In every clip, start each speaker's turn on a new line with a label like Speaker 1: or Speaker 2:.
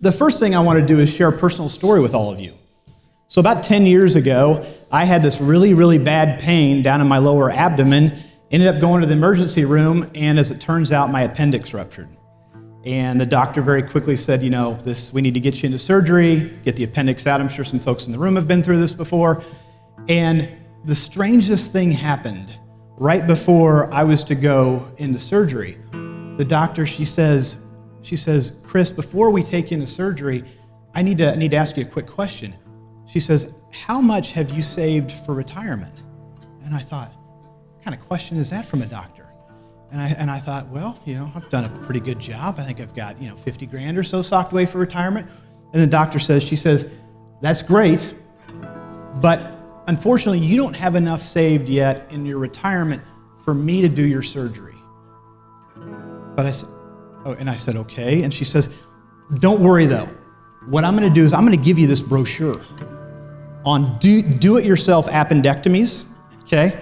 Speaker 1: The first thing I want to do is share a personal story with all of you. So about 10 years ago, I had this really, really bad pain down in my lower abdomen, ended up going to the emergency room, and as it turns out, my appendix ruptured. And the doctor very quickly said, we need to get you into surgery, get the appendix out. I'm sure some folks in the room have been through this before. And the strangest thing happened right before I was to go into surgery. The doctor, she says, Chris, before we take you into surgery, I need to ask you a quick question. She says, how much have you saved for retirement? And I thought, what kind of question is that from a doctor? And I thought, well, I've done a pretty good job. I think I've got, 50 grand or so socked away for retirement. And the doctor she says, that's great, but unfortunately, you don't have enough saved yet in your retirement for me to do your surgery. But I said, okay. And she says, don't worry though. What I'm going to do is I'm going to give you this brochure on do-it-yourself appendectomies, okay?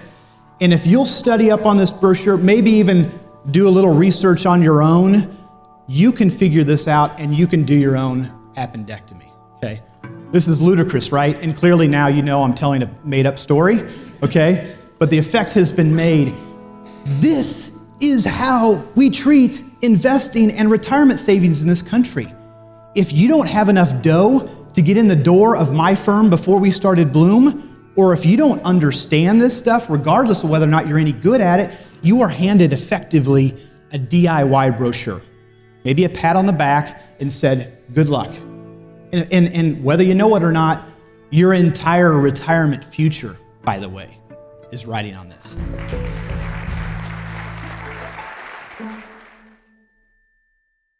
Speaker 1: And if you'll study up on this brochure, maybe even do a little research on your own, you can figure this out and you can do your own appendectomy, okay? This is ludicrous, right? And clearly now I'm telling a made-up story, okay? But the effect has been made. This is how we treat investing and retirement savings in this country. If you don't have enough dough to get in the door of my firm before we started Blooom, or if you don't understand this stuff, regardless of whether or not you're any good at it, you are handed effectively a DIY brochure. Maybe a pat on the back and said, good luck. And whether you know it or not, your entire retirement future, by the way, is riding on this.